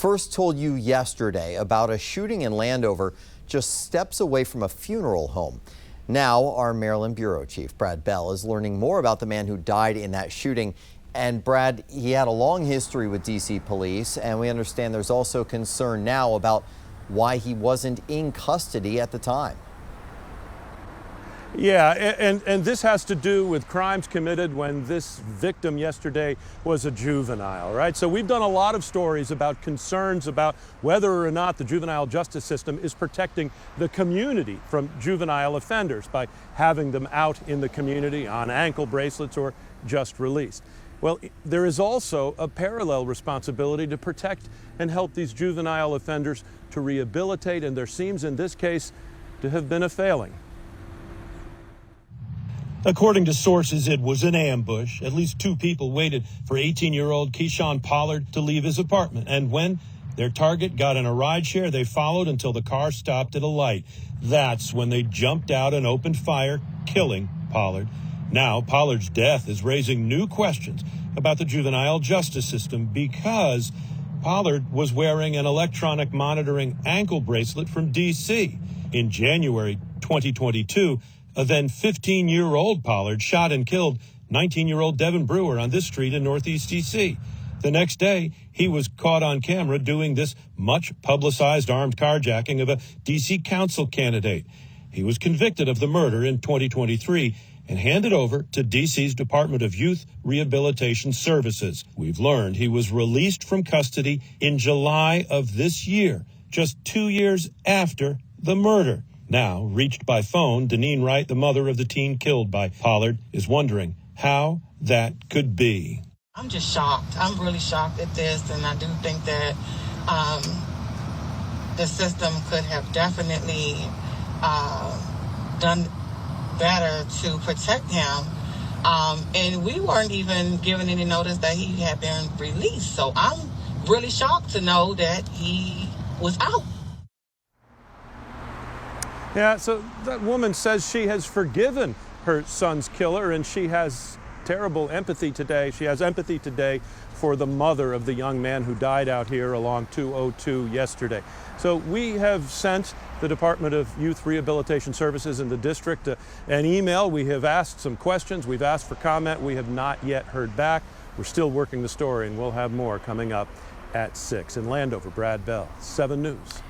first told you yesterday about a shooting in Landover just steps away from a funeral home. Now, our Maryland Bureau Chief, Brad Bell, is learning more about the man who died in that shooting. And Brad, he had a long history with D.C. police, and we understand there's also concern now about why he wasn't in custody at the time. Yeah, and this has to do with crimes committed when this victim yesterday was a juvenile, right? So we've done a lot of stories about concerns about whether or not the juvenile justice system is protecting the community from juvenile offenders by having them out in the community on ankle bracelets or just released. Well, there is also a parallel responsibility to protect and help these juvenile offenders to rehabilitate, and there seems in this case to have been a failing. According to sources, it was an ambush. At least two people waited for 18-year-old Keyshawn Pollard to leave his apartment. And when their target got in a rideshare, they followed until the car stopped at a light. That's when they jumped out and opened fire, killing Pollard. Now, Pollard's death is raising new questions about the juvenile justice system because Pollard was wearing an electronic monitoring ankle bracelet from D.C. In January 2022, a then 15-year-old Pollard shot and killed 19-year-old Devin Brewer on this street in Northeast D.C. The next day, he was caught on camera doing this much-publicized armed carjacking of a D.C. council candidate. He was convicted of the murder in 2023 and handed over to D.C.'s Department of Youth Rehabilitation Services. We've learned he was released from custody in July of this year, just 2 years after the murder. Now, reached by phone, Deneen Wright, the mother of the teen killed by Pollard, is wondering how that could be. I'm just shocked. I'm really shocked at this, and I do think that the system could have definitely done better to protect him. And we weren't even given any notice that he had been released. So I'm really shocked to know that he was out. Yeah, so that woman says she has forgiven her son's killer, and she has terrible empathy today. She has empathy today for the mother of the young man who died out here along 202 yesterday. So we have sent the Department of Youth Rehabilitation Services in the district an email. We have asked some questions. We've asked for comment. We have not yet heard back. We're still working the story, and we'll have more coming up at 6. In Landover, Brad Bell, 7 News.